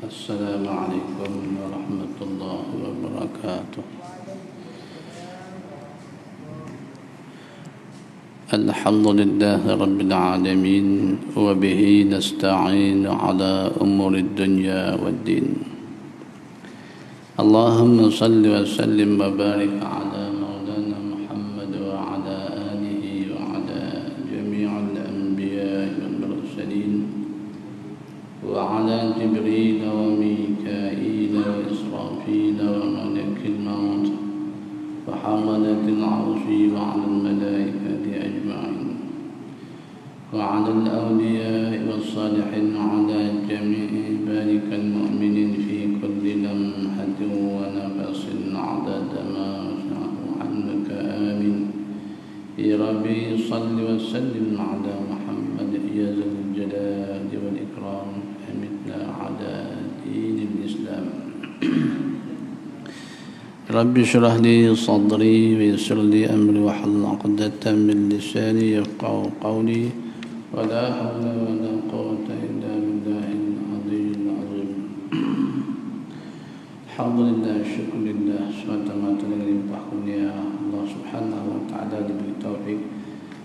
السلام عليكم ورحمة الله وبركاته. الحمد لله رب العالمين، وبه نستعين على أمور الدنيا والدين. اللهم صل وسلم وبارك على مولانا محمد وعلى آله وعلى جميع الأنبياء والمرسلين، وعلى جبريل وميكائيل وإسرافيل وملك الموت وحملة العرش وعلى الملائكة أجمعين، وعلى الأولياء والصالحين وعلى جميع عبادك المؤمنين في كل لمحة ونفس عدد ما شاء عنك. آمين. يا ربي صل وسلم على محمد يا ذا الجلال والإكرام، أمتنا على دين الإسلام. رب اشرح لي صدري ويسر لي أمري واحلل عقدة من لساني يفقهوا قولي، ولا حول ولا قوة إلا بالله العلي العظيم. الحمد لله، syukur lillah, semata-mata dengan limpah kurnia Allah Subhanahu wa taala diberi taufik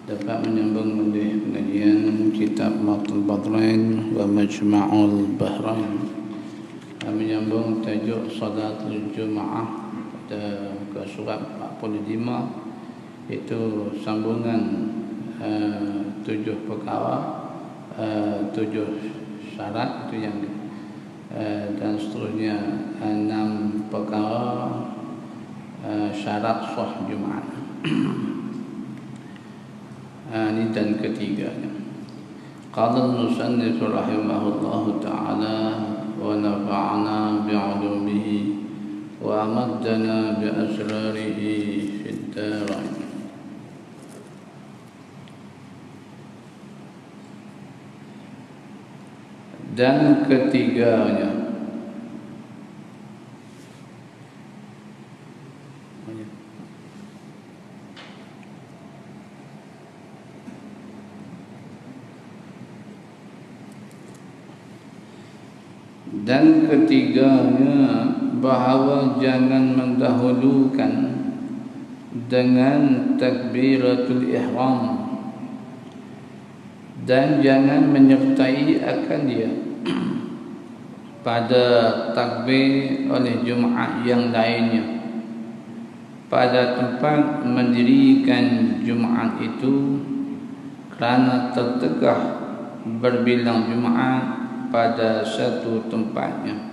dapat menyambung oleh pengajian kitab Matul Badrain wa Majma'ul Bahrain, menyambung tajuk Salatul Jumaah pada muka surat 45, iaitu sambungan 7 perkara, 7 syarat itu yang dan seterusnya 6 perkara syarat sah Jumaat. Ini dan ketiganya. Qala al-musannif rahimahullahu ta'ala wa nafa'ana bi'ulumihi wa amaddana bi asrarihi fid darain. Dan ketiganya, bahawa jangan mendahulukan dengan takbiratul ihram dan jangan menyertai akan dia pada takbir oleh Jumaat yang lainnya pada tempat mendirikan Jumaat itu, kerana tertegah berbilang Jumaat pada satu tempatnya.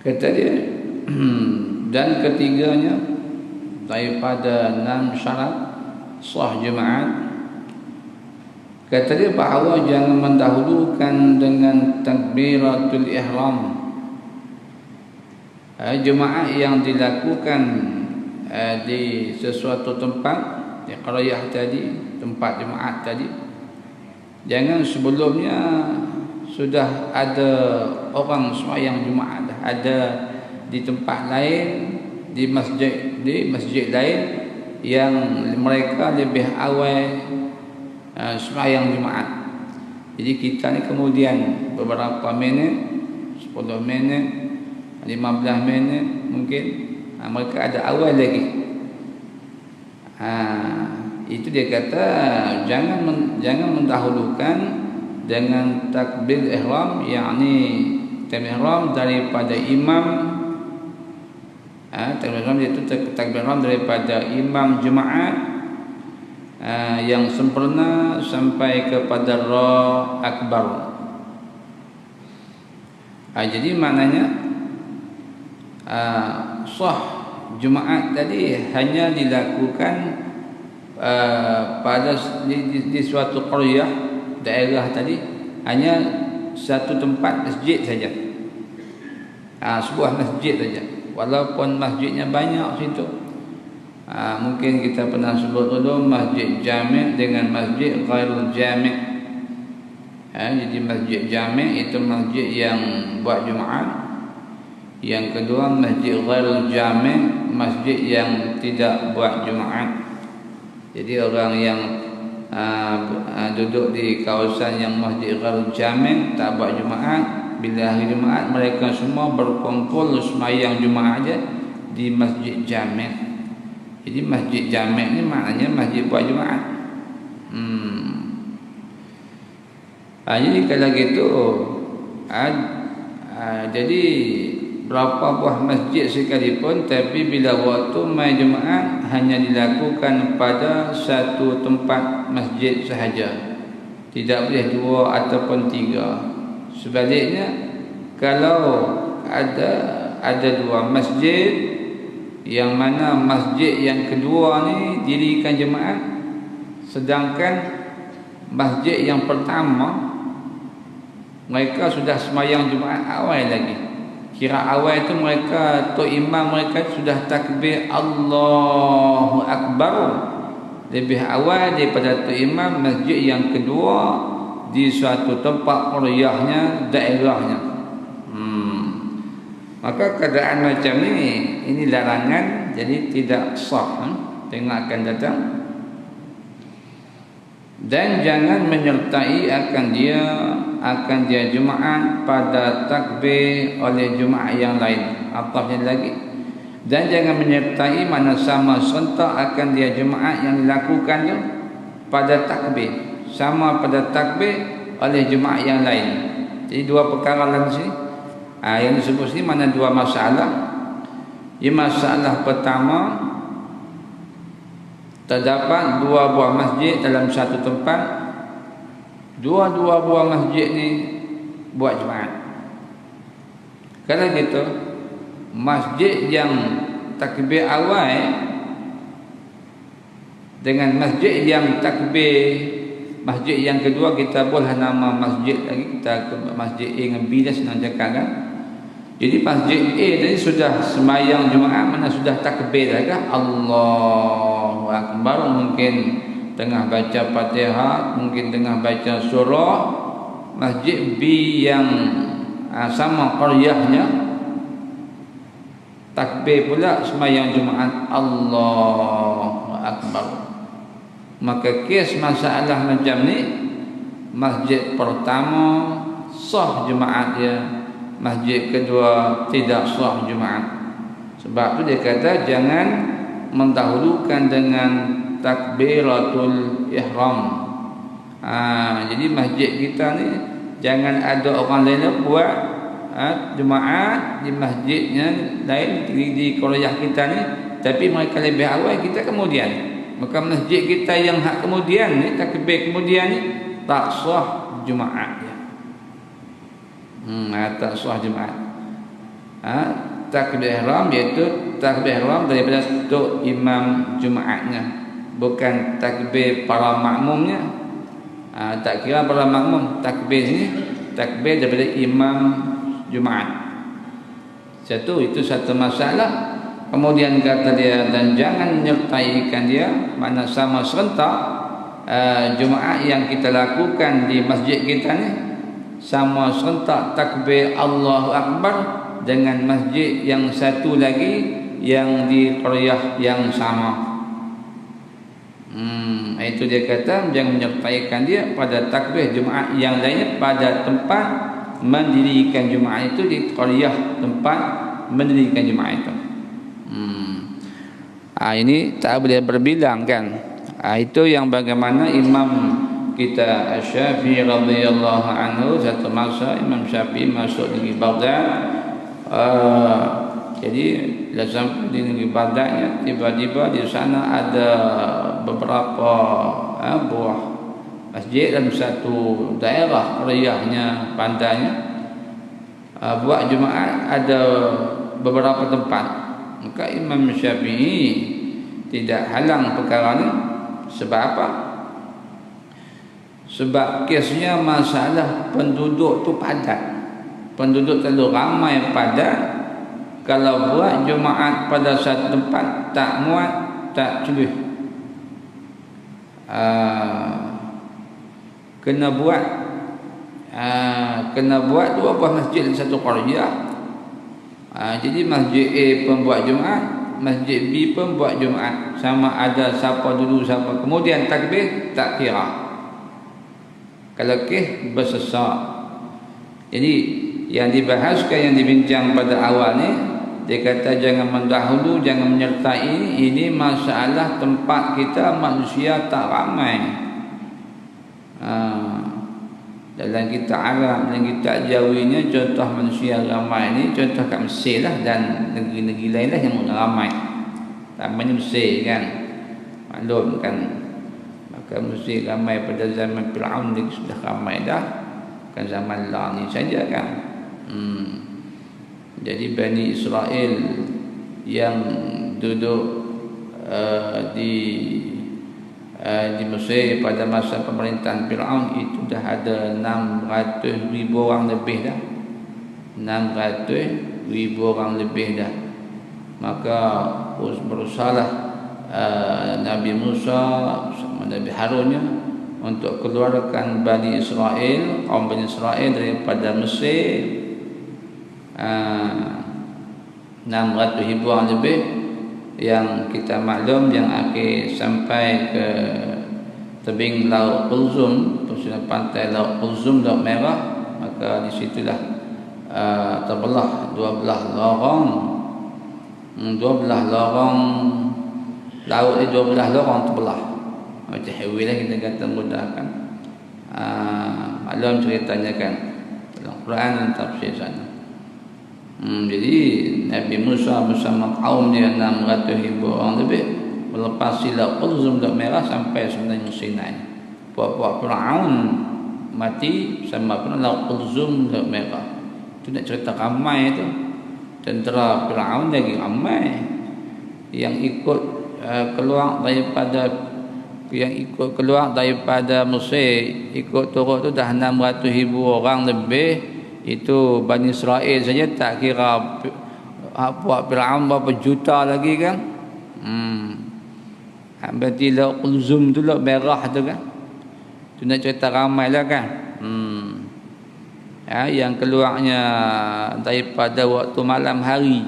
Kata dia, dan ketiganya daripada 6 syarat sah Jumaat, kata dia bahawa jangan mendahulukan dengan takbiratul ihram Jumaat yang dilakukan di sesuatu tempat, di qaryah tadi, tempat Jumaat tadi. Jangan sebelumnya sudah ada orang sembahyang Jumaat, ada di tempat lain, di masjid lain yang mereka lebih awal sembahyang Jumaat. Jadi kita ni kemudian beberapa minit, 10 minit, 15 minit mungkin, mereka ada awal lagi. Itu dia kata jangan mendahulukan dengan takbir ihram, yakni takbir ihram daripada imam. Takbir ihram itu takbir ihram daripada imam Jumaat yang sempurna sampai kepada Allahu Akbar. Jadi maknanya sah Jumaat tadi hanya dilakukan pada di suatu qaryah, daerah tadi, hanya satu tempat masjid saja, sebuah masjid saja, walaupun masjidnya banyak situ. Mungkin kita pernah sebut dulu masjid jami' dengan masjid ghairul jami'. Jadi masjid jami' itu masjid yang buat Jumaat. Yang kedua masjid ghairul jami', masjid yang tidak buat Jumaat. Jadi orang yang duduk di kawasan yang masjid ghairul jami' tak buat Jumaat, bila hari Jumaat mereka semua berkumpul sembahyang Jumaat aja di masjid jami'. Jadi masjid jami' ni maknanya masjid buat Jumaat. Jadi kalau gitu jadi berapa buah masjid sekalipun, tapi bila waktu mai Jumaat hanya dilakukan pada satu tempat masjid sahaja, tidak boleh dua ataupun tiga. Sebaliknya kalau ada dua masjid, yang mana masjid yang kedua ni dirikan jemaah, sedangkan masjid yang pertama mereka sudah sembahyang Jumaat awal lagi. Kira awal itu mereka, tok imam mereka sudah takbir Allahu Akbar lebih awal daripada tok imam masjid yang kedua di suatu tempat qaryahnya, daerahnya. Maka keadaan macam ini larangan, jadi tidak sah. Tengok akan datang. Dan jangan menyertai akan dia Jumaat pada takbir oleh Jumaat yang lain. Apanya lagi? Dan jangan menyertai mana sama serentak akan dia Jumaat yang dilakukan tu pada takbir, sama pada takbir oleh Jumaat yang lain. Jadi dua perkara dalam sini. Yang disebut sini mana dua masalah. Masalah pertama, terdapat dua buah masjid dalam satu tempat. Dua-dua buah masjid ni buat Jumaat. Kalau gitu, masjid yang takbir awal dengan masjid yang takbir masjid yang kedua, kita boleh nama masjid lagi, kita ke masjid A dengan B dah senang cakap kan. Jadi masjid A tadi sudah sembahyang Jumaat, mana sudah takbir dah kan, Allahu Akbar, mungkin tengah baca Fatihah, mungkin tengah baca surah. Masjid B yang sama qaryahnya takbir pula sembahyang Jumaat Allahu Akbar. Maka kes masalah macam ni, masjid pertama sah Jumaat dia, masjid kedua tidak sah Jumaat. Sebab tu dia kata jangan mendahulukan dengan takbiratul ihram. Jadi masjid kita ni jangan ada orang lain buat Jumaat di masjidnya lain di qaryah kita ni, tapi mereka lebih awal, kita kemudian. Maka masjid kita yang hak kemudian ni, takbir kemudian ni, tak sah Jumaat dia. Tak sah Jumaat. Takbir ihram iaitu takbir ihram daripada tok imam Jumaatnya, bukan takbir para makmumnya. Tak kira para makmum, takbir ni takbir daripada imam Jumaat. Itu satu masalah. Kemudian kata dia, dan jangan menyertaikan dia mana sama serentak Jumaat yang kita lakukan di masjid kita ni sama serentak takbir Allahu Akbar dengan masjid yang satu lagi yang di qaryah yang sama. Itu dia kata jangan menyertaikan dia pada takbir Jumaat yang lainnya pada tempat mendirikan Jumaat itu, di qaryah tempat mendirikan Jumaat itu. Ini tak boleh berbilang kan. Itu yang bagaimana Imam kita Syafi'i radhiyallahu anhu, satu masa Imam Syafi'i masuk negeri Baghdad. Jadi bila sampai di negeri Baghdad, tiba-tiba di sana ada beberapa buah masjid dalam satu daerah qaryahnya, pantainya, buat Jumaat ada beberapa tempat. Maka Imam Syafi'i tidak halang perkara ni. Sebab apa? Sebab kesnya masalah penduduk tu padat. Penduduk terlalu ramai padat. Kalau buat Jumaat pada satu tempat tak muat, tak cukup. Kena buat dua buah masjid di satu qaryah. Jadi masjid A pun buat Jumaat, masjid B pun buat Jumaat. Sama ada siapa dulu siapa kemudian takbir, tak kira. Kalau kes bersesak. Jadi Yang dibahaskan, yang dibincang pada awal ni, dia kata jangan mendahulu, jangan menyertai. Ini masalah tempat kita manusia tak ramai. Dalam kita Arab, dalam kita Jawinya, contoh manusia ramai ni, contoh kat Mesir lah, dan negeri-negeri lain lah yang ramai. Namanya Mesir kan, maklum kan. Maka Mesir ramai pada zaman Fir'aun ni sudah ramai dah, bukan zaman lah ni saja kan. Jadi Bani Israel yang duduk di Mesir pada masa pemerintahan Fir'aun itu dah ada 600,000 orang lebih dah. 600,000 orang lebih dah. Maka berusahalah Nabi Musa sama Nabi Harunnya untuk keluarkan Bani Israel, kaum Bani Israel daripada Mesir. 600,000 orang lebih, yang kita maklum yang akhir sampai ke tebing Laut Kulzum, pesisir pantai Laut Kulzum, Laut Merah. Maka di situlah terbelah 12 lorong. 12 lorong laut ni, 12 lorong terbelah. Macam highway lah kita kata mudah kan. Maklum ceritanya kan dalam Quran dan tafsir sana. Jadi Nabi Musa bersama kaumnya 600,000 orang lebih melepasi Laut Kulzum, Laut Merah, sampai sebenarnya Sinai. Puak-puak Fir'aun mati sama pun Laut Kulzum, Laut Merah. Itu nak cerita ramai tu. Tentera Fir'aun lagi ramai yang ikut keluar daripada Mesir, ikut turut tu dah 600,000 orang lebih. Itu Bani Israel saja, tak kira buat Fir'aun berapa juta lagi kan. Berarti Laut Kulzum tu, Laut Merah tu kan, tu nak cerita ramai lah kan. Yang keluarnya daripada waktu malam hari,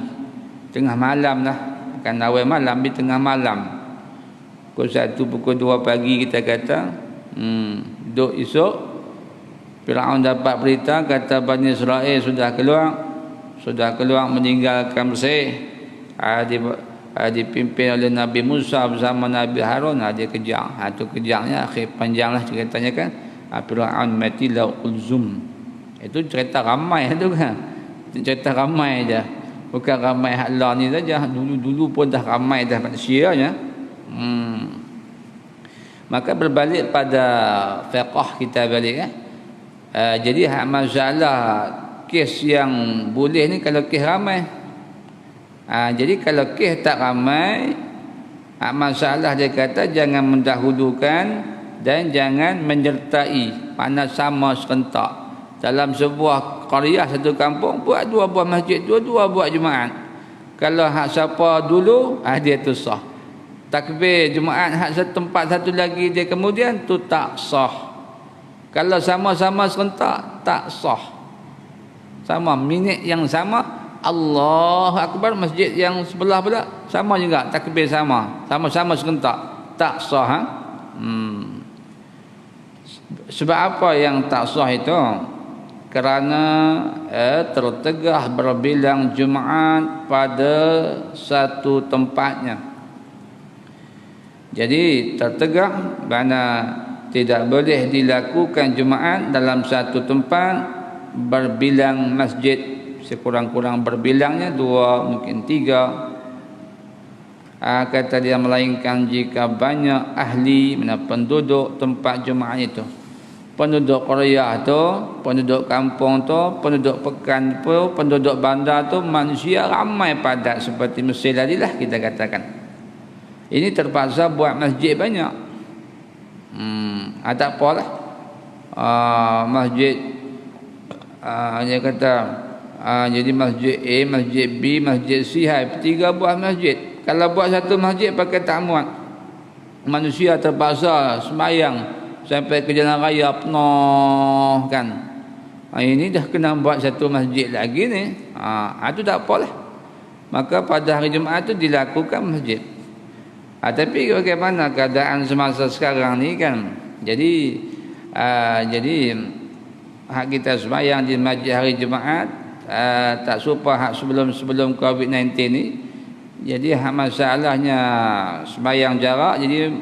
tengah malam lah, kan awal malam di tengah malam, pukul 1, pukul 2 pagi kita kata. Duk esok Fir'aun dapat berita kata Bani Israel sudah keluar meninggalkan Mesir. Dipimpin oleh Nabi Musa bersama Nabi Harun. Dia kejar. Itu kejarnya akhir panjanglah ceritanya kan. Fir'aun mati Laut Kulzum. Itu cerita ramai tu kan. Cerita ramai je. Bukan ramai hak Allah ni saja. Dulu pun dah ramai dah manusianya. Maka berbalik pada fiqh kita balik jadi hak masalah kes yang boleh ni kalau kes ramai. Jadi kalau kes tak ramai, hak masalah dia kata jangan mendahulukan dan jangan menyertai. Makna sama serentak. Dalam sebuah qaryah, satu kampung, buat 2 buah masjid, 2 buat Jumaat. Kalau hak siapa dulu, dia tu sah. Takbir Jumaat hak satu tempat satu lagi dia kemudian, tu tak sah. Kalau sama-sama serentak, tak sah. Sama minit yang sama, Allahu Akbar, masjid yang sebelah pula sama juga, takbir sama-sama serentak, tak sah. Sebab apa yang tak sah itu? Kerana tertegah berbilang Jumaat pada satu tempatnya. Jadi tertegah mana tidak boleh dilakukan Jumaat dalam satu tempat berbilang masjid, sekurang-kurang berbilangnya 2, mungkin 3. Kata dia melainkan jika banyak ahli, penduduk tempat Jumaat itu, penduduk qaryah tu, penduduk kampung tu, penduduk pekan tu, penduduk bandar tu, manusia ramai padat seperti Mesir tadilah kita katakan. Ini terpaksa buat masjid banyak. Tak apalah. Masjid dia kata jadi masjid A, masjid B, masjid C, 3 buah masjid. Kalau buat satu masjid pakai tak muat. Manusia terpaksa sembahyang sampai ke jalan raya penuh kan. Ini dah kena buat satu masjid lagi ni. Itu tak apalah. Maka pada hari Jumaat tu dilakukan masjid. Tapi bagaimana keadaan semasa sekarang ni kan? Jadi hak kita sembahyang di masjid hari Jumaat tak serupa hak sebelum COVID-19 ni. Jadi hak masalahnya sembahyang jarak, jadi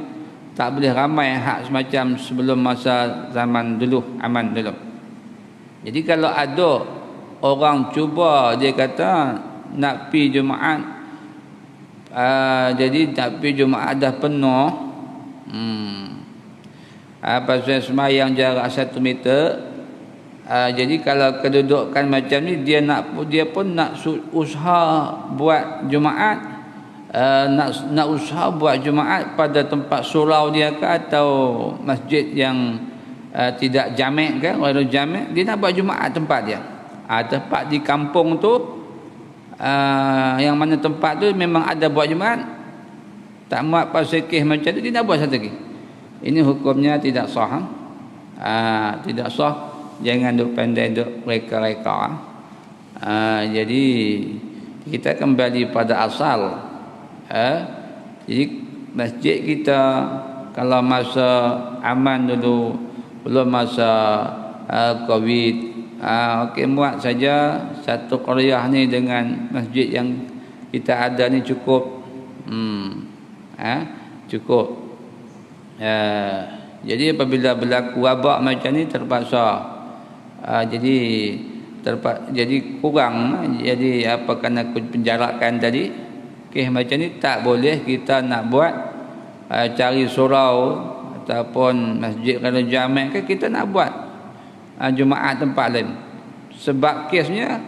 tak boleh ramai hak semacam sebelum masa zaman dulu, aman dulu. Jadi kalau ada orang cuba dia kata nak pi Jumaat, jadi nak pi Jumaat dah penuh, pasal sembahyang jarak 1 meter, jadi kalau kedudukan macam ni dia pun nak usaha buat Jumaat, nak usaha buat Jumaat pada tempat surau dia ke atau masjid yang tidak jamek kan, walau jamek, dia nak buat Jumaat tempat dia. Tempat di kampung tu, yang mana tempat tu memang ada buat Jumaat, tak muat pasal kes macam tu, dia nak buat satu lagi. Ini hukumnya tidak sah. Tidak sah. Jangan duk pandai duk reka-reka. Jadi kita kembali pada asal. Jadi masjid kita kalau masa aman dulu, belum masa COVID, okey, muat saja satu qaryah ni dengan masjid yang kita ada ni cukup. Cukup. Jadi apabila berlaku wabak macam ni terpaksa jadi kurang, jadi apa kena penjarakan tadi kes macam ni tak boleh kita nak buat cari surau ataupun masjid kalau jamek ke kita nak buat Jumaat tempat lain sebab kesnya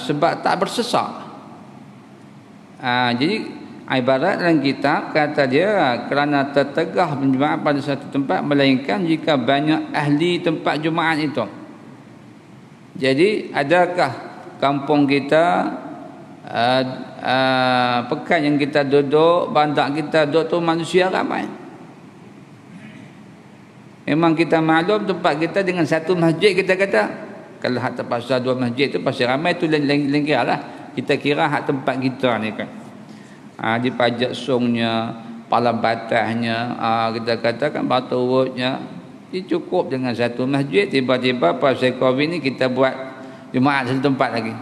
sebab tak bersesak. Jadi ibarat dalam kitab kata dia kerana tertegah berjemaah pada satu tempat melainkan jika banyak ahli tempat Jumaat itu. Jadi adakah kampung kita pekan yang kita duduk, bandar kita duduk tu manusia ramai? Memang kita maklum tempat kita dengan satu masjid, kita kata kalau hak terpaksa 2 masjid tu pasti ramai tu lain kira lah. Kita kira hak tempat kita ni kan. Di pajak songnya, pala batasnya, kita katakan batu urutnya, dia cukup dengan satu masjid. Tiba-tiba pasal COVID ni kita buat Jumaat satu tempat lagi.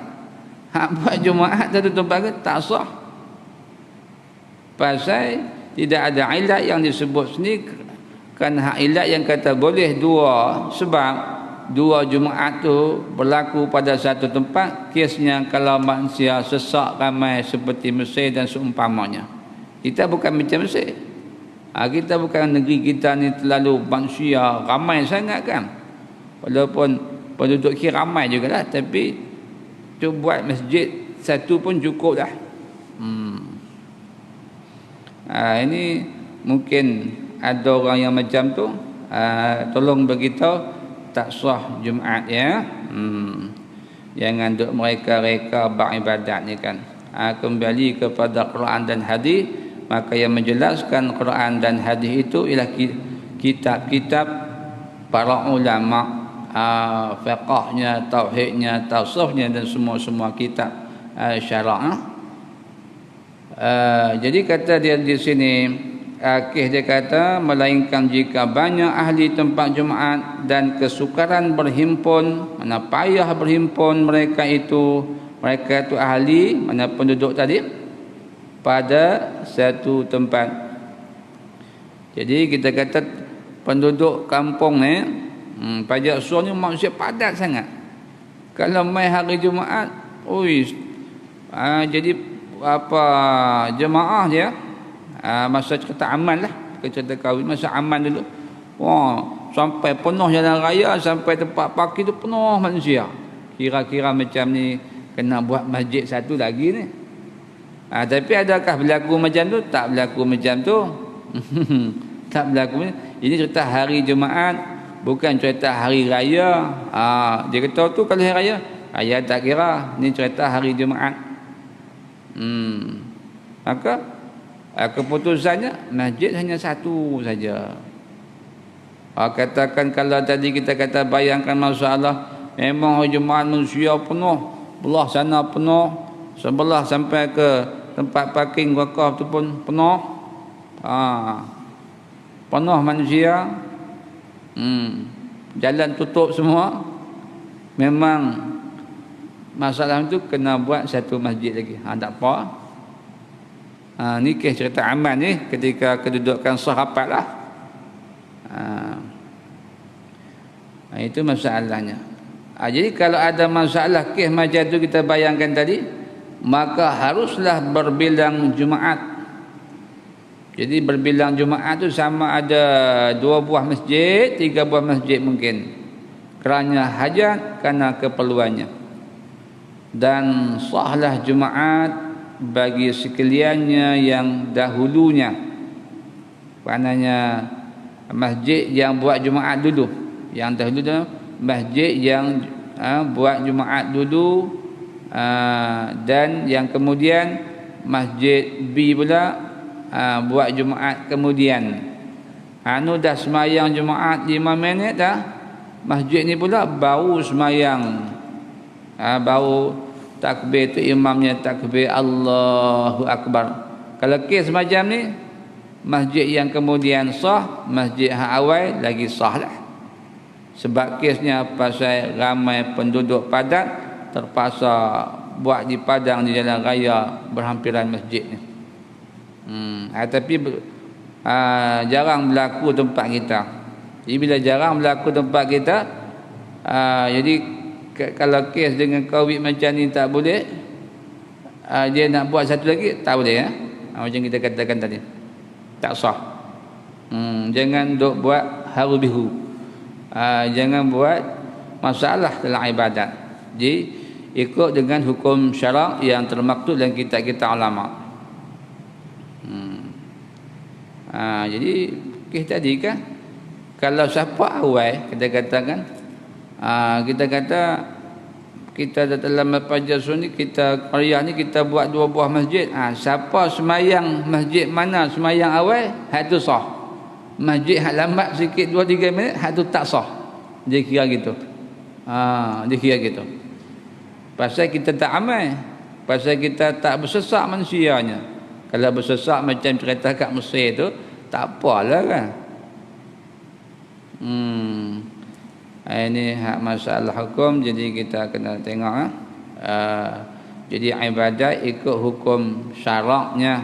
Buat Jumaat satu tempat lagi tak sah. Pasal tidak ada ilat yang disebut sini. Kan hak ilat yang kata boleh 2 sebab 2 Jumaat tu berlaku pada satu tempat, kesnya kalau manusia sesak ramai seperti Mesir dan seumpamanya. Kita bukan macam Mesir. Kita bukan negeri kita ni terlalu manusia ramai sangat kan. Walaupun penduduk kita ramai jugalah, tapi tu buat masjid satu pun cukup dah. Ini mungkin ada orang yang macam tu, tolong beritahu tak sah Jumaat ya. Jangan duk mereka-reka beribadat ni kan. Kembali kepada Quran dan hadis, maka yang menjelaskan Quran dan hadis itu ialah kitab-kitab para ulama, fiqhnya, tauhidnya, tasawufnya dan semua kitab syara'. Jadi kata dia di sini, dia kata melainkan jika banyak ahli tempat Jumaat dan kesukaran berhimpun, mana payah berhimpun mereka itu ahli, mana penduduk tadi pada satu tempat. Jadi kita kata penduduk kampung ni, pajak suar ni manusia padat sangat. Kalau mai hari Jumaat, jadi apa jemaah dia, masa cerita aman lah, cerita kahwin masa aman dulu, sampai penuh jalan raya, sampai tempat parkir tu penuh manusia. Kira-kira macam ni kena buat masjid satu lagi ni. Tapi adakah berlaku macam tu? Tak berlaku macam tu. Tak berlaku. Ini cerita hari Jumaat, bukan cerita hari raya. Dia kata tu kalau hari raya tak kira. Ni cerita hari Jumaat. Maka keputusannya masjid hanya satu saja. Katakan kalau tadi kita kata bayangkan masalah, memang hari Jumaat manusia penuh, belah sana penuh, sebelah sampai ke tempat parking wakaf tu pun penuh. Penuh manusia. jalan tutup semua, memang masalah itu kena buat satu masjid lagi. Tak apa. Ni kes cerita aman ni ketika kedudukan sahabat lah. Itu masalahnya. Jadi kalau ada masalah kes macam tu kita bayangkan tadi, maka haruslah berbilang Jumaat. Jadi berbilang Jumaat tu sama ada 2 buah masjid, 3 buah masjid mungkin. Kerana hajat, kerana keperluannya. Dan sahlah Jumaat bagi sekaliannya yang dahulunya. Maknanya masjid yang buat Jumaat dulu. Yang dahulu tu masjid yang buat Jumaat dulu, dan yang kemudian masjid B pula buat Jumaat kemudian. Dah semayang Jumaat 5 minit dah, masjid ni pula baru semayang, baru takbir tu imamnya takbir Allahu Akbar. Kalau kes macam ni, masjid yang kemudian sah, masjid hak awal lagi sah lah. Sebab kesnya pasal ramai penduduk padat, terpaksa buat di padang di jalan raya berhampiran masjid ni. Tapi jarang berlaku tempat kita. Jadi bila jarang berlaku tempat kita, jadi kalau kes dengan COVID macam ni tak boleh, dia nak buat satu lagi tak boleh, macam kita katakan tadi, tak sah. Jangan duk buat haru bihu, jangan buat masalah dalam ibadat. Jadi ikut dengan hukum syarak yang termaktub dalam kitab-kitab ulama. Jadi kita tadi kan, kalau siapa awal kita katakan, kita kata kita dalam Fajar Sunni, kita Qaryah ni kita buat 2 buah masjid. Siapa semayang masjid mana semayang awal, hak tu sah. Masjid hak lambat sikit 2-3 minit, hak tu tak sah. Dia kira gitu. Dia kira gitu. Pasal kita tak amal, pasal kita tak bersesak manusianya. Kalau bersesak macam cerita kat Mesir tu, tak apalah kan. Ini hak masalah hukum, jadi kita kena tengok. Jadi ibadat ikut hukum syaraknya,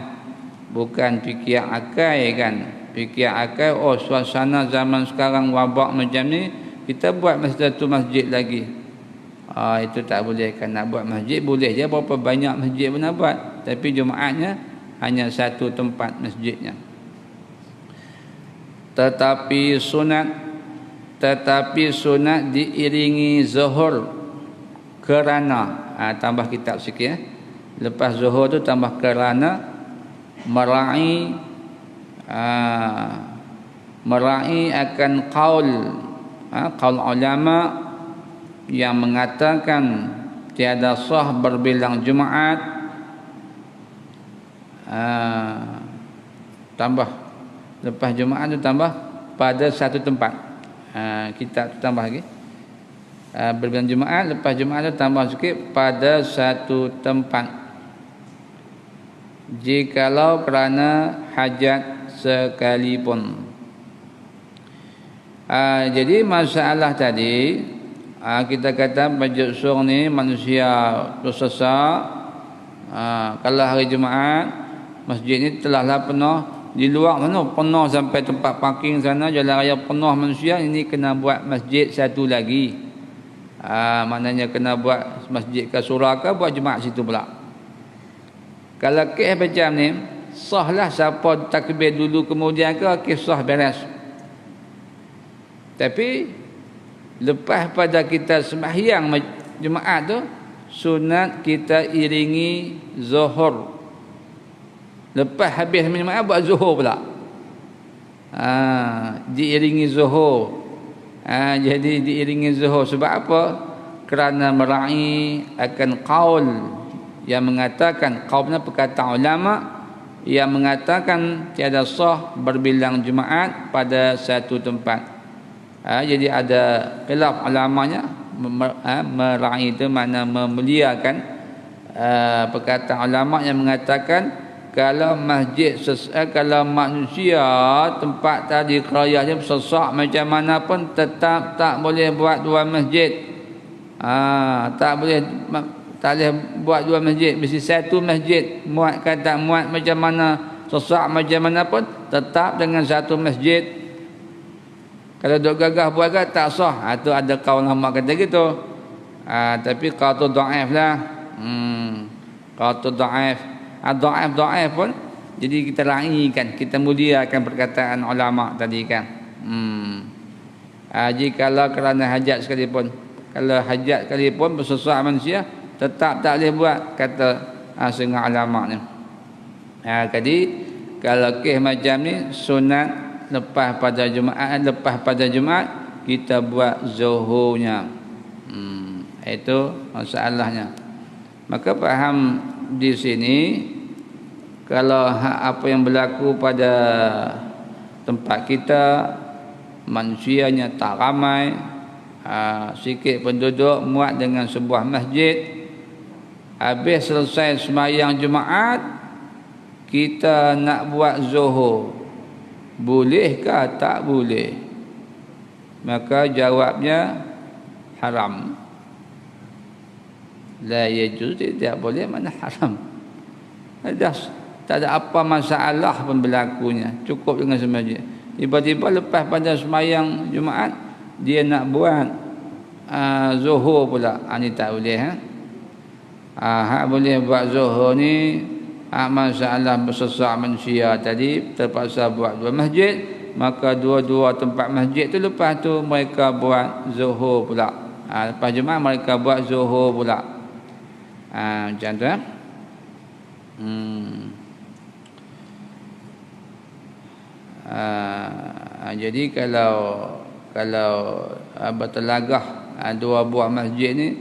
bukan fikir akal kan. Fikir akal, suasana zaman sekarang wabak macam ni, kita buat satu masjid lagi. Itu tak boleh kan. Nak buat masjid boleh je, berapa banyak masjid pun nak buat, tapi Jumaatnya hanya satu tempat masjidnya. Tetapi sunat diiringi zuhur kerana, tambah kitab sikit lepas zuhur tu tambah kerana mera'i akan qaul ulama yang mengatakan tiada sah berbilang Jumaat. Tambah lepas Jumaat tu tambah pada satu tempat. Kita tambah lagi, berbilang Jumaat, lepas Jumaat tu tambah sikit pada satu tempat, jikalau kerana hajat sekalipun. Jadi masalah tadi, kita kata masjid sur ni manusia tersesak. Kalau hari Jumaat masjid ni telahlah penuh, di luar sana penuh sampai tempat parking sana, jalan raya penuh manusia. Ini kena buat masjid satu lagi. Maknanya kena buat masjid ke surah ke, buat Jumaat situ pula. Kalau kes macam ni, sahlah siapa takbir dulu kemudian ke, sah beres. Tapi lepas pada kita sembahyang Jumaat tu, sunat kita iringi zuhur. Lepas habis Jumaat buat zuhur pula. Diiringi zuhur. Jadi diiringi zuhur sebab apa? Kerana mera'i akan qaul yang mengatakan, qaulnya perkataan ulama yang mengatakan tiada sah berbilang Jumaat pada satu tempat. Jadi ada khilaf ulamanya. Mera'i itu makna memuliakan. Perkataan ulama yang mengatakan kalau manusia tempat tadi kerajaan sesak macam mana pun tetap tak boleh buat dua masjid. Tak boleh buat dua masjid, mesti satu masjid. Muat kata muat macam mana, sesak macam mana pun tetap dengan satu masjid. Kalau dok gagah buat tak sah. Tu ada kaul ulama kata gitu. Tapi kaul tu dhaif lah. Kaul tu dhaif. Dhaif pun jadi kita raikan, kita muliakan perkataan ulama tadi kan. Jikalau kerana hajat sekalipun, kalau hajat sekalipun bersesuai manusia tetap tak boleh buat, kata setengah ulama ni. Jadi kalau kes macam ni sunat lepas pada Jumaat kita buat zuhurnya. Itu masalahnya. Maka faham di sini kalau apa yang berlaku pada tempat kita manusianya tak ramai, sikit penduduk muat dengan sebuah masjid, habis selesai sembahyang Jumaat kita nak buat zuhur, bolehkah? Tak boleh. Maka jawabnya haram. La yajuz, tidak boleh, mana haram. Tak ada apa masalah pun berlakunya, cukup dengan sembahyang. Tiba-tiba lepas pada sembahyang Jumaat dia nak buat zuhur pula, ni tak boleh. Hak boleh buat zuhur ni masalah bersesak manusia tadi terpaksa buat dua masjid, maka dua-dua tempat masjid tu lepas tu mereka buat zuhur pula. Lepas Jumaat mereka buat zuhur pula. Macam tu. Jadi kalau bertelagah dua buah masjid ni,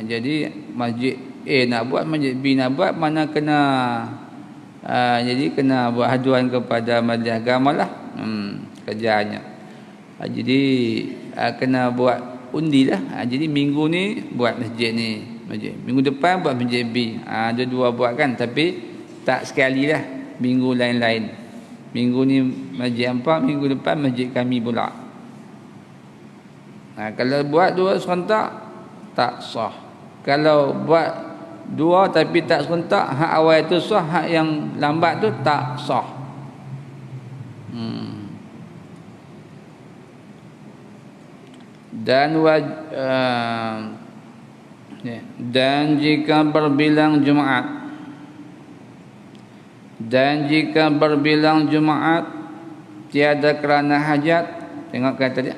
jadi masjid A nak buat, masjid B nak buat, mana kena jadi kena buat aduan kepada majlis agama lah. Kerjanya. Jadi kena buat undi lah. Jadi minggu ni buat masjid ni, minggu depan buat masjid B. Ada dua buat kan, tapi tak sekali lah, minggu lain-lain. Minggu ni masjid hampa, minggu depan masjid kami pula. Kalau buat dua serentak tak sah. Kalau buat dua tapi tak serentak, hak awal itu sah, hak yang lambat tu tak sah. Dan jika berbilang Jumaat tiada kerana hajat, tengok kata dia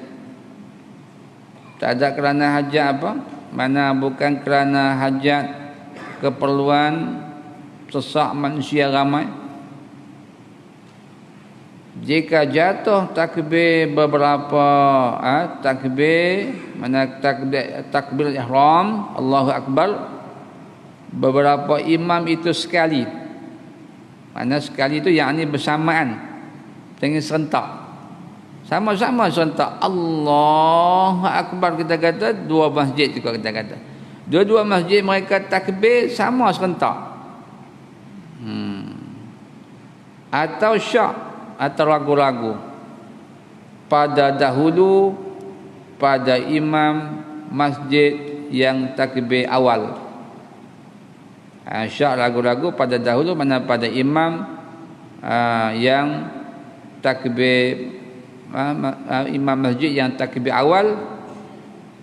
tak ada kerana hajat apa, mana bukan kerana hajat keperluan sesak manusia ramai. Jika jatuh takbir beberapa takbir, mana takbir ihram Allahu Akbar, beberapa imam itu sekali. Mana sekali itu yakni bersamaan dengan serentak. Sama-sama serentak Allahu Akbar kita kata, dua masjid juga kita kata. Dua-dua masjid mereka takbir sama serentak. Atau syak atau ragu-ragu pada dahulu pada imam masjid yang takbir awal. Syak ragu-ragu pada dahulu, mana pada imam yang takbir imam masjid yang takbir awal,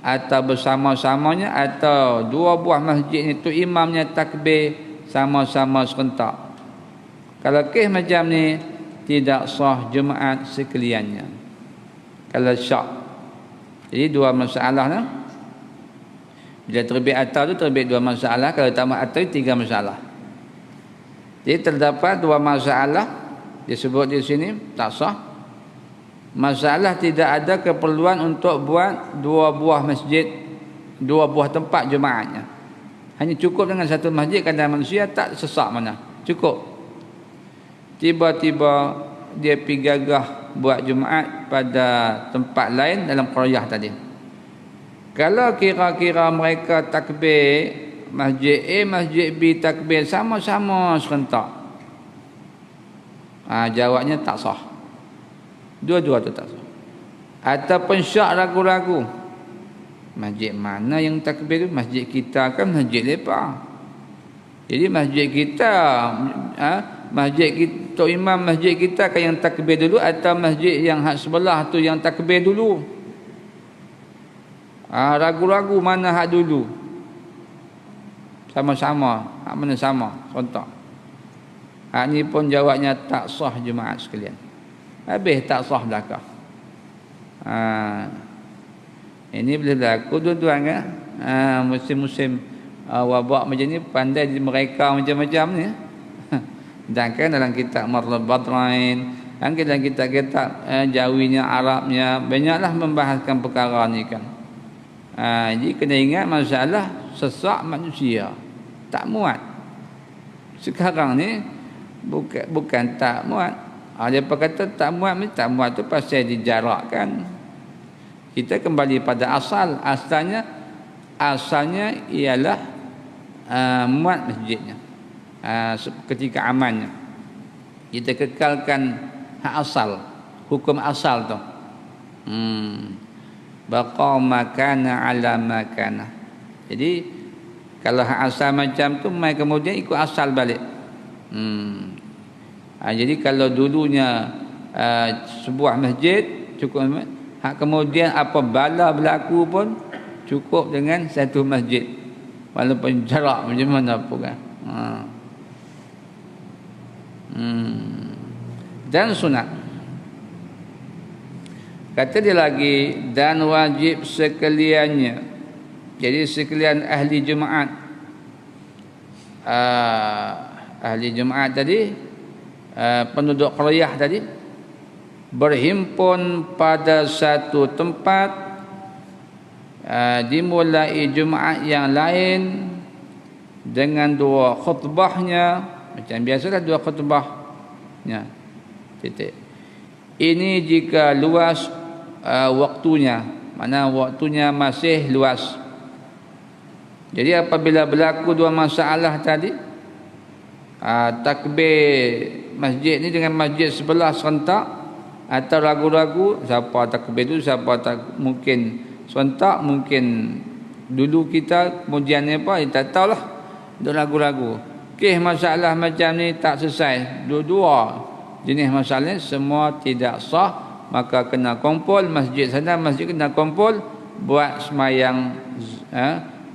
atau bersama-samanya, atau dua buah masjid itu imamnya takbir sama-sama serentak. Kalau kes macam ni tidak sah Jumaat sekaliannya. Kalau syak. Jadi dua masalah lah. Bila terbit atau tu terbit dua masalah, kalau tambah atau tiga masalah. Jadi terdapat dua masalah disebut di sini tak sah. Masalah tidak ada keperluan untuk buat dua buah masjid, dua buah tempat Jumaatnya. Hanya cukup dengan satu masjid, kadang manusia tak sesak mana. Cukup. Tiba-tiba dia pergi gagah buat Jumaat pada tempat lain dalam qaryah tadi. Kalau kira-kira mereka takbir masjid A, masjid B takbir sama-sama serentak. Jawabnya tak sah. Dua-dua tu tak sah. Ataupun syak ragu-ragu. Masjid mana yang takbir tu? Masjid kita kan masjid lepak. Jadi masjid kita, masjid kita, tok imam masjid kita kan yang takbir dulu atau masjid yang hak sebelah tu yang takbir dulu? Ragu-ragu mana hak dulu. Sama-sama, hak mana sama, contoh. Hak ni pun jawabnya tak sah jemaat sekalian. Habis tak sah belakang. Ini boleh berlaku tuan-tuan kan? Musim-musim wabak macam ni pandai mereka macam-macam ni. Dan kan dalam kitab Marlul Badrain, dan dalam kitab-kitab Jawinya, Arabnya, banyaklah membahaskan perkara ni kan. Jadi kena ingat masalah sesak manusia tak muat. Sekarang ni bukan tak muat. Dia kata tak muat tu pasal dijarakkan. Kita kembali pada asal. Asalnya ialah muat masjidnya. Ketika amannya. Kita kekalkan hak asal, hukum asal tu. Baqa makana ala makana. Jadi kalau hak asal macam tu, mai kemudian ikut asal balik. Jadi kalau dulunya sebuah masjid cukup, hak kemudian apa bala berlaku pun cukup dengan satu masjid, walaupun jarak macam mana pun kan. Dan sunat. Kata dia lagi, dan wajib sekaliannya. Jadi sekalian ahli Jumaat, ahli Jumaat tadi, penduduk qaryah tadi, berhimpun pada satu tempat, dimulai Jumaat yang lain dengan dua khutbahnya. Macam biasalah dua khutbahnya. Titik. Ini jika luas waktunya, mana waktunya masih luas. Jadi apabila berlaku dua masalah tadi, takbir masjid ni dengan masjid sebelah serentak, atau ragu-ragu siapa takbir tu, siapa tak, mungkin serentak, mungkin dulu kita, kemudian apa, tak tahulah, duk ragu-ragu. Masalah macam ni tak selesai, dua-dua jenis masalah semua tidak sah, maka kena kumpul masjid sana, masjid kena kumpul buat semayang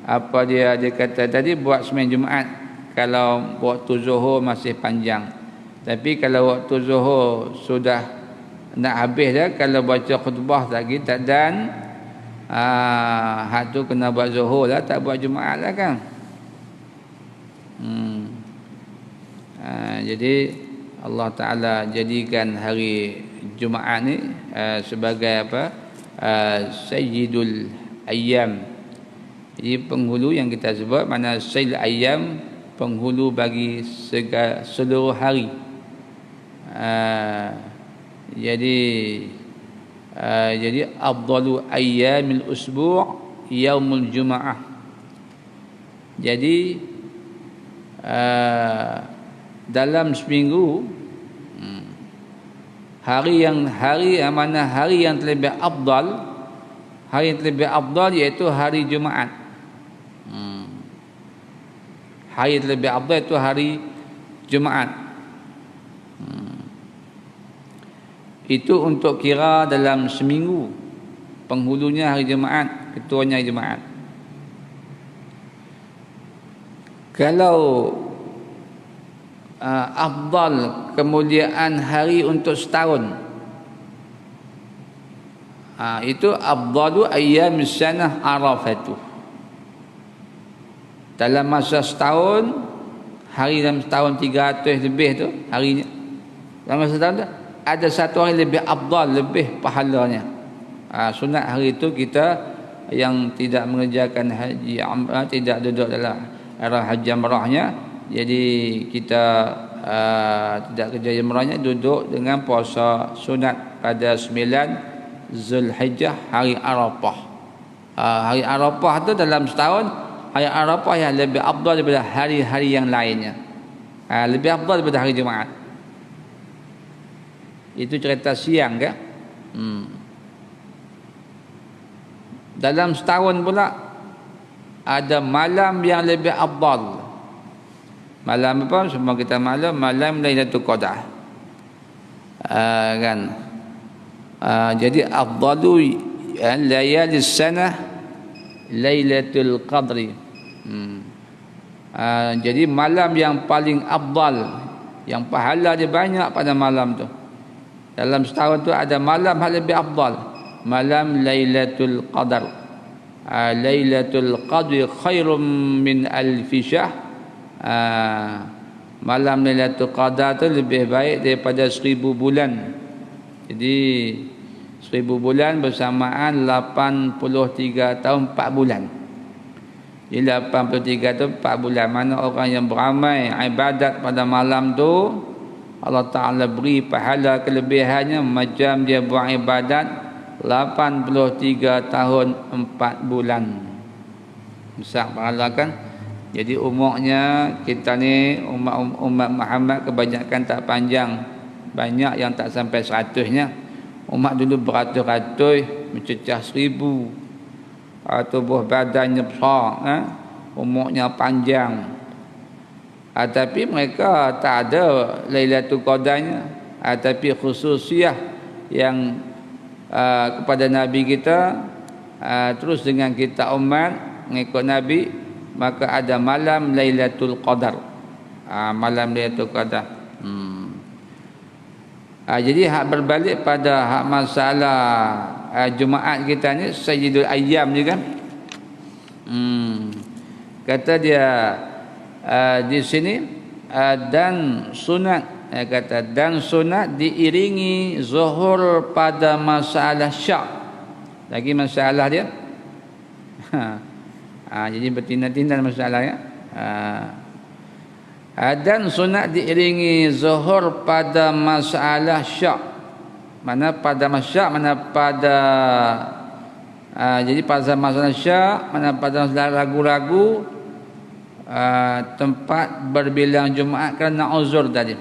apa dia kata tadi, buat semayang Jumaat kalau waktu Zuhur masih panjang. Tapi kalau waktu Zuhur sudah nak habis dah, kalau baca khutbah lagi tak dan hak tu kena buat Zuhur lah, tak buat Jumaat lah kan. Jadi Allah Ta'ala jadikan hari Jumaat ni sebagai apa, Sayyidul Ayyam. Jadi penghulu yang kita sebut, mana Sayyidul Ayyam, penghulu bagi seluruh hari. Jadi afdalu ayyamil usbu' yaumul Jumaah. Jadi dalam seminggu, hari yang mana hari yang terlebih afdal, hari yang terlebih afdal iaitu hari Jumaat. Hari yang terlebih afdal itu hari Jumaat. Itu untuk kira dalam seminggu, penghulunya hari Jumaat, ketuanya hari Jumaat. Kalau afdal kemuliaan hari untuk setahun, itu afdalu ayyamis sanah Arafatu. Dalam masa setahun, hari dalam setahun 300 lebih tu harinya, dalam masa setahun tu ada satu hari lebih afdal, lebih pahalanya. Sunat hari itu kita yang tidak mengerjakan haji umrah, tidak duduk dalam arah haji umrahnya, jadi kita tidak kerja umrahnya, duduk dengan puasa sunat pada 9 Zulhijjah, hari Arafah. Hari Arafah tu dalam setahun hari Arafah yang lebih afdal daripada hari-hari yang lainnya. Lebih afdal daripada hari Jumaat. Itu cerita siang kan? Dalam setahun pula ada malam yang lebih afdal. Malam apa? Semua kita malam Lailatul Qadar. Kan? Jadi afdalu layali sanah Lailatul Qadri. Jadi malam yang paling afdal, yang pahala dia banyak pada malam tu. Dalam setahun tu ada malam yang lebih afdal, malam Lailatul Qadar. Lailatul Qadri khairum min alfi syahr. Malam Lailatul Qadar tu lebih baik daripada 1000 bulan. Jadi 1000 bulan bersamaan 83 tahun 4 bulan. Jadi 83 tu 4 bulan. Mana orang yang beramai ibadat pada malam tu, Allah Ta'ala beri pahala kelebihannya macam dia buat ibadat 83 tahun 4 bulan. Besar pahala kan? Jadi umurnya kita ni umat Muhammad kebanyakan tak panjang. Banyak yang tak sampai 100-nya. Umat dulu beratus-ratus, mencecah 1000. Tubuh badannya besar, umurnya panjang. Tapi mereka tak ada Lailatul Qadarnya. Tapi khususiah yang kepada Nabi kita, terus dengan kita umat mengikut Nabi, maka ada malam Lailatul Qadar. Malam Lailatul Qadar. Jadi hak berbalik pada hak masalah Jumaat kita ni Sayyidul Ayyam ni kan. Kata dia di sini dan sunat, kata dan sunat diiringi zuhur pada masalah syak. Lagi masalah dia. Jadi bertindak-tindak masalahnya. Dan sunat diiringi zuhur pada masalah syak. Mana pada masalah, mana pada jadi pada masalah syak, mana pada masalah ragu-ragu, tempat berbilang Jumaat kerana uzur tadi.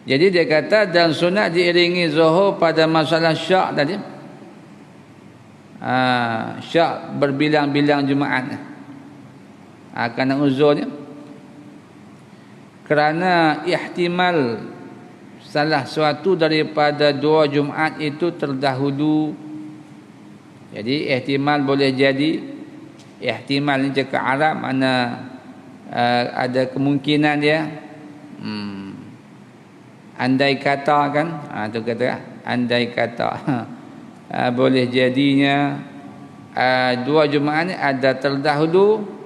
Jadi dia kata dan sunat diiringi zuhur pada masalah syak tadi. Syak berbilang-bilang Jumaat. Kerana uzurnya. Kerana ihtimal salah suatu daripada 2 Jumaat itu terdahulu. Jadi ihtimal boleh jadi, ihtimal ni cakap Arab, mana ada kemungkinan dia. Andai kata kan, tu kata andai kata. Boleh jadinya 2 Jumaat ni ada terdahulu,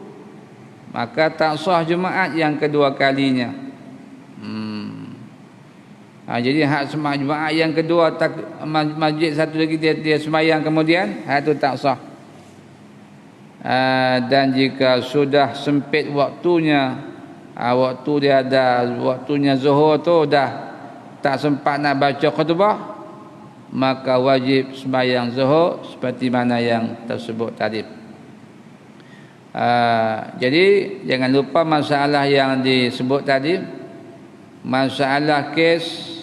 maka tak sah Jumaat yang kedua kalinya. Jadi hak sembahyang Jumaat yang kedua, masjid satu lagi dia sembahyang kemudian, itu tak sah. Dan jika sudah sempit waktunya, waktu dia ada waktunya zuhur tu dah tak sempat nak baca khutbah, maka wajib sembahyang zuhur seperti mana yang tersebut tadi. Jadi jangan lupa masalah yang disebut tadi, masalah kes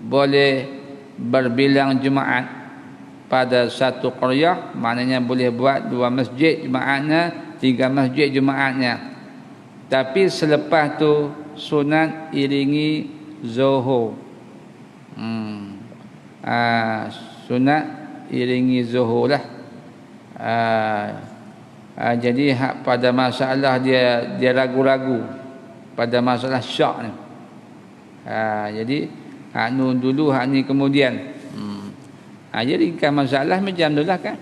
boleh berbilang Jumaat pada satu qaryah, maknanya boleh buat 2 masjid Jumaatnya, 3 masjid Jumaatnya. Tapi selepas tu sunat iringi zuhur. Sunat iringi zuhur lah. Jadi hak pada masalah dia ragu-ragu pada masalah syak ni. Jadi hak nu dulu, hak ni kemudian. Jadi kan masalah macam tu lah kan.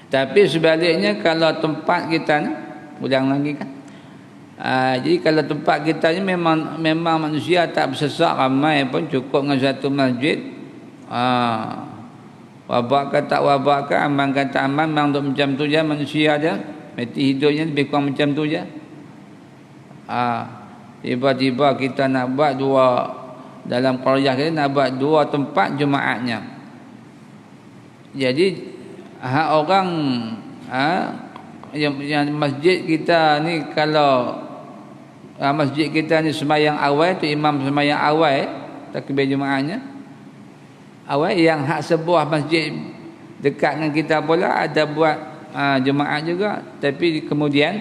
Tapi sebaliknya kalau tempat kita ni, ulang lagi kan. Jadi kalau tempat kita ni memang manusia tak bersesak ramai pun, cukup dengan satu masjid. Wabak ke tak wabak ke, aman ke tak aman, memang untuk macam tu je manusia dia. Mati hidupnya lebih kurang macam tu je. Tiba-tiba kita nak buat 2 dalam qaryah kita, nak buat 2 tempat Jumaatnya. Jadi orang yang masjid kita ni, kalau masjid kita ni sembahyang awal tu, imam sembahyang awal takbir Jumaatnya awal, yang hak sebuah masjid dekat dengan kita pula ada buat Jumaat juga, tapi kemudian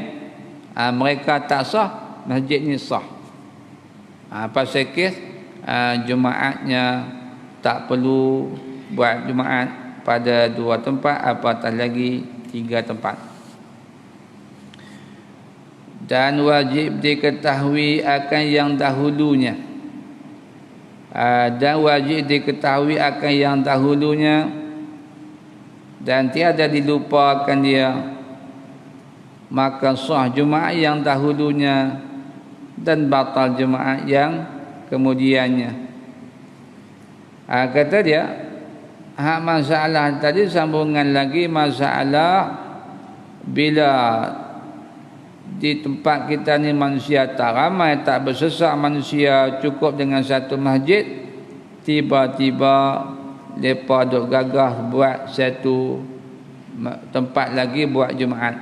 mereka tak sah, masjid ni sah. Pasal kes Jumaatnya tak perlu buat Jumaat pada 2 tempat, apatah lagi 3 tempat. Dan wajib diketahui akan yang dahulunya, dan wajib diketahui akan yang dahulunya, dan tiada dilupakan dia, maka sah Jumaat yang dahulunya dan batal Jumaat yang kemudiannya. Kata dia, hak masalah tadi sambungan lagi, masalah bila di tempat kita ni manusia tak ramai, tak bersesak manusia, cukup dengan satu masjid, tiba-tiba mereka duk gagah buat satu tempat lagi buat Jumaat.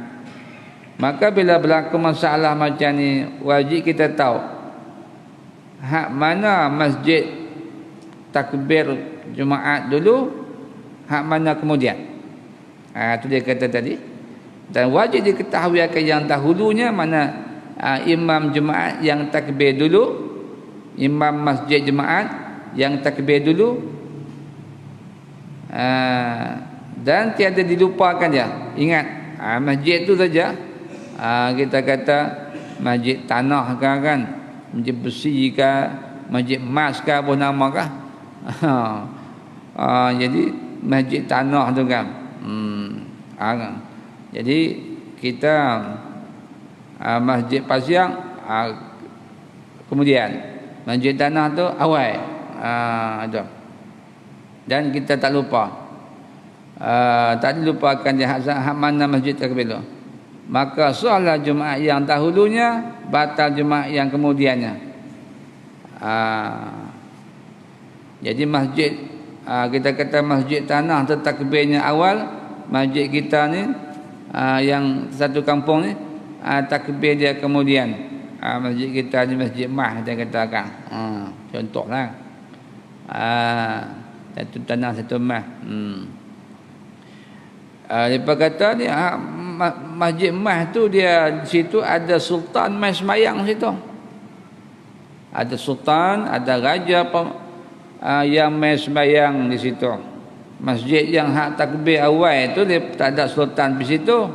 Maka bila berlaku masalah macam ni, wajib kita tahu hak mana masjid takbir Jumaat dulu, hak mana kemudian. Itu dia kata tadi. Dan wajib diketahui akan yang dahulunya, mana imam Jumaat yang takbir dulu, imam masjid Jumaat yang takbir dulu, dan tiada dilupakan dia. Ingat, masjid tu saja, kita kata masjid tanah kan, masjid besi ke, masjid emas ke, apa nama kah? Jadi masjid tanah tu kan. Jadi kita masjid Pasiang kemudian masjid tanah tu awal ada. Dan kita tak lupa, tak dilupakan dia hak mana masjid takbir tu. Maka sahlah Jumaat yang dahulunya, batal Jumaat yang kemudiannya. Jadi masjid, kita kata masjid tanah tu takbirnya awal, masjid kita ni yang satu kampung ni takbir dia kemudian. Masjid kita ni masjid mah, dia katakan contohlah, satu tanah satu mah. Lepas kata ni masjid mah tu, dia di situ ada sultan mai sembahyang situ. Ada sultan, ada raja yang mai sembahyang di situ. Masjid yang hak takbir awal itu dia tak ada sultan di situ.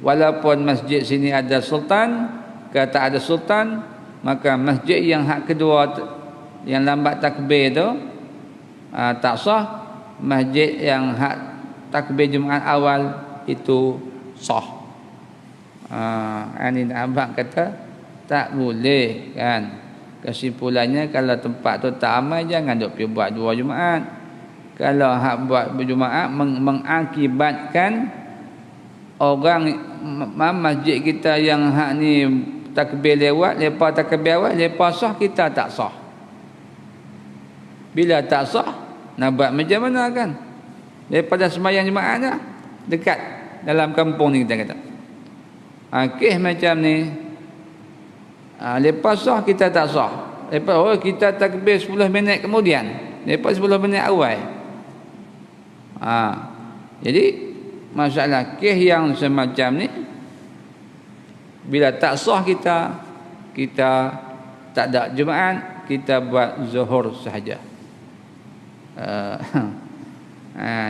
Walaupun masjid sini ada sultan, ke tak ada sultan, maka masjid yang hak kedua yang lambat takbir itu tak sah. Masjid yang hak takbir Jumaat awal itu sah. Ini abang kata tak boleh kan. Kesimpulannya, kalau tempat tu tak ramai, jangan duk pergi buat 2 Jumaat. Kalau hak buat berjumaat mengakibatkan orang masjid kita yang hak ni takbir lewat, lepas takbir awal, lepas sah, kita tak sah. Bila tak sah, nak buat macam mana kan? Daripada sembahyang Jumaat dah dekat dalam kampung ni, kita kata kes macam ni. Lepas sah, kita tak sah. Lepas kita takbir 10 minit kemudian, lepas 10 minit awal. Jadi masalah kes yang semacam ni, bila tak sah kita tak ada Jumaat, kita buat zuhur sahaja.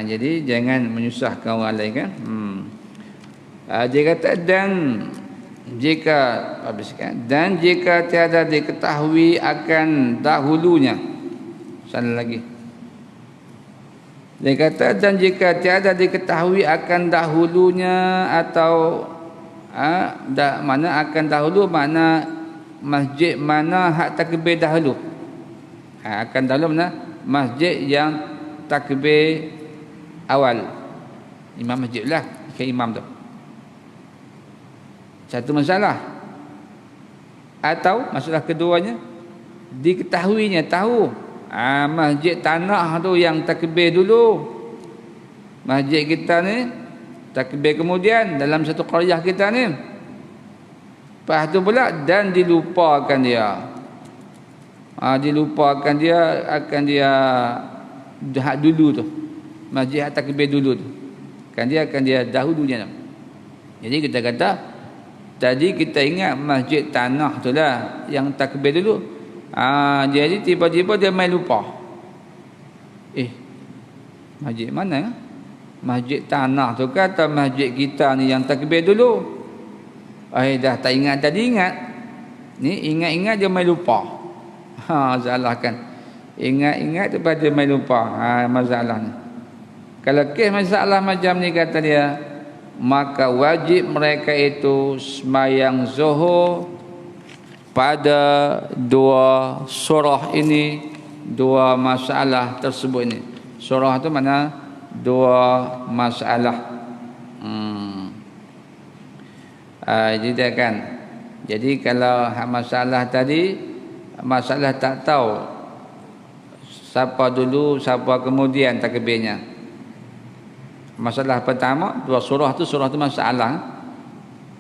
Jadi jangan menyusahkan orang lain kan. Dia kata dan jika tiada diketahui akan dahulunya, sana lagi. Dia kata, dan jika tiada diketahui akan dahulunya, atau mana akan dahulu, mana masjid mana hak takbir dahulu. Akan dahulu mana masjid yang takbir awal. Imam masjid lah, ke imam tu. Satu masalah. Atau masalah keduanya, diketahuinya, tahu masjid tanah tu yang takbir dulu, Masjid kita ni takbir kemudian dalam satu qaryah kita ni. Lepas tu pula dan dilupakan dia. Dilupakan dia akan dia hak dulu tu. Masjid hak takbir dulu tu. Kan dia akan dia dahulunya. Jadi kita kata tadi kita ingat masjid tanah tu lah yang takbir dulu. Jadi tiba-tiba dia main lupa. Masjid mana? Masjid tanah tu kata masjid kita ni yang takbir dulu. Dah tak ingat tadi ingat. Ni ingat-ingat dia main lupa. Salah kan. Ingat-ingat tu pada main lupa. Masalah ni. Kalau kes masalah macam ni kata dia, maka wajib mereka itu sembahyang zuhur pada dua surah ini, dua masalah tersebut ini. Surah tu mana? Dua masalah. Jadi kan. Jadi kalau masalah tadi, masalah tak tahu siapa dulu, siapa kemudian takbirnya. Masalah pertama, dua surah tu masalah.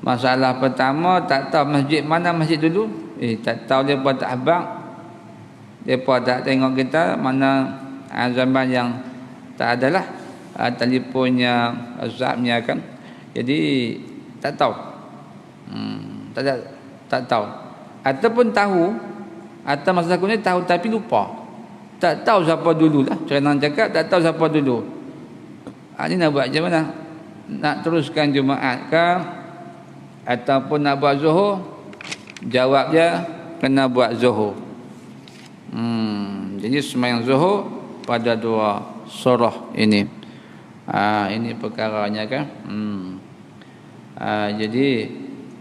Masalah pertama tak tahu masjid mana masjid dulu. Tak tahu dia pun tak habaq. Dia pun tak tengok kita mana zaman yang tak adalah telefonnya, WhatsAppnya kan. Jadi tak tahu. Tak tahu. Ataupun tahu, atau masa aku ni tahu tapi lupa. Tak tahu siapa dululah. Cara cakap tak tahu siapa dulu. Ini nak buat macam mana? Nak teruskan Jumaat ke ataupun nak buat zuhur? Jawab dia kena buat zuhur. Jadi sembahyang zuhur pada dua surah ini. Ini perkaranya kan. Jadi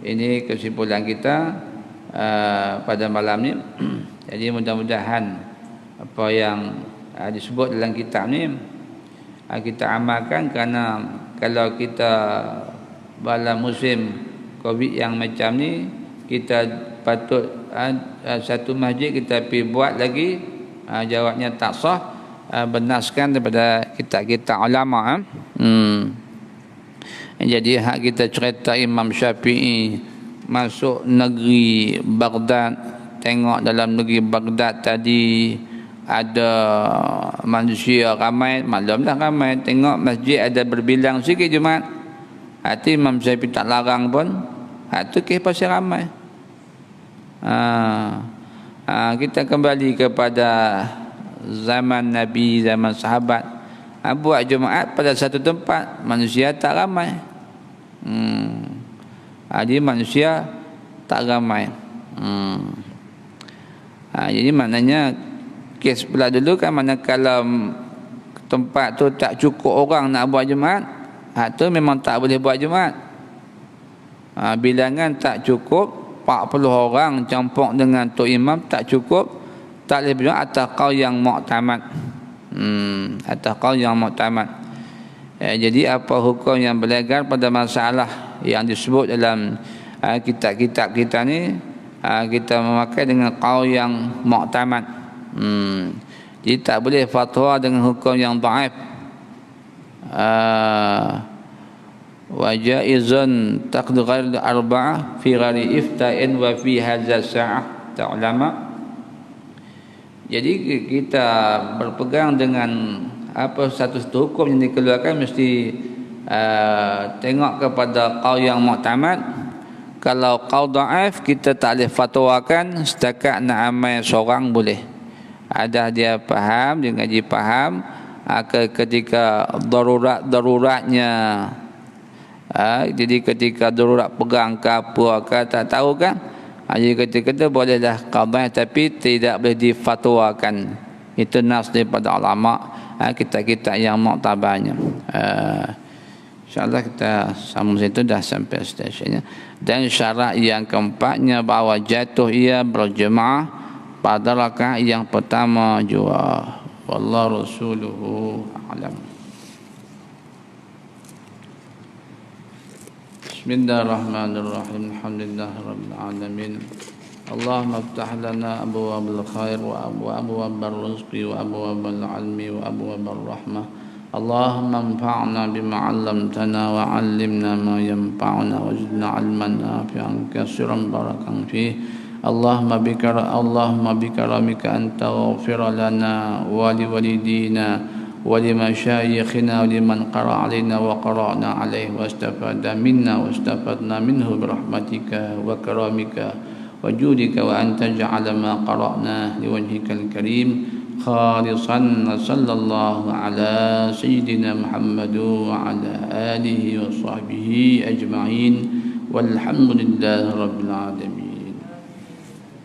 ini kesimpulan kita pada malam ni. Jadi mudah-mudahan apa yang disebut dalam kitab ni kita amalkan, kerana kalau kita dalam musim Covid yang macam ni, kita patut satu masjid kita pergi buat lagi, jawabnya tak sah, berdasarkan daripada kitab-kitab ulama. Jadi hak kita cerita Imam Syafi'i masuk negeri Baghdad, tengok dalam negeri Baghdad tadi ada manusia ramai, maklumlah ramai, tengok masjid ada berbilang sikit Jumaat. Hati Imam Syafi'i tak larang pun. Itu kes pasal ramai. Kita kembali kepada zaman Nabi, zaman sahabat. Buat Jumaat pada satu tempat, manusia tak ramai. Jadi manusia tak ramai. Jadi maknanya kes pula dulu kan, manakala tempat tu tak cukup orang nak buat Jumaat, tu memang tak boleh buat Jumaat. Bilangan tak cukup, 40 orang campur dengan tok imam tak cukup, tak boleh berjumaat atas qaul yang muktamad. Atas qaul yang muktamad. Jadi apa hukum yang berlegal pada masalah yang disebut dalam kitab-kitab kita ni, kita memakai dengan qaul yang muktamad. Jadi tak boleh fatwa dengan hukum yang dhaif. Wa jaizun taqdu ghair arba'ah fi ghairi ifta'in wa fi hadza sa'ah ta'lama. Jadi kita berpegang dengan apa satu hukum yang dikeluarkan, mesti tengok kepada qaul yang muktamad. Kalau qaul dhaif kita tak boleh fatwakan, setakat nak amal seorang boleh. Ada dia faham, dia ngaji faham, ketika daruratnya, jadi ketika darurat pegang ke apa ke tak tahu kan, jadi ketika bolehlah qadha tapi tidak boleh difatwakan. Itu nas daripada ulama, kita yang muktabarnya. InsyaAllah kita sambung situ, dah sampai stasiunnya. Dan syarat yang keempatnya bahawa jatuh ia berjemaah pada rakaat yang pertama jua. Wallahu rasuluhu a'lam. Bismillahirrahmanirrahim. Alhamdulillahirabbil alamin. Allahumma iftah lana abwaabal khair wa abwaabal rizqi wa abwaabal ilmi wa abwaabal rahmah اللهم انفعنا بما علمتنا وعلمنا ما ينفعنا وزدنا علما نافعا كثيرا باركا فيه. اللهم بكرمك أن تغفر لنا ولوالدينا ولمشايخنا ولمن قرأ علينا وقرأنا عليه واستفاد منا واستفدنا منه برحمتك وكرمك وجودك، وأن تجعل ما قرأناه لوجهك الكريم خالصا. صلى الله على سيدنا محمد وعلى آله وصحبه أجمعين، والحمد لله رب العالمين.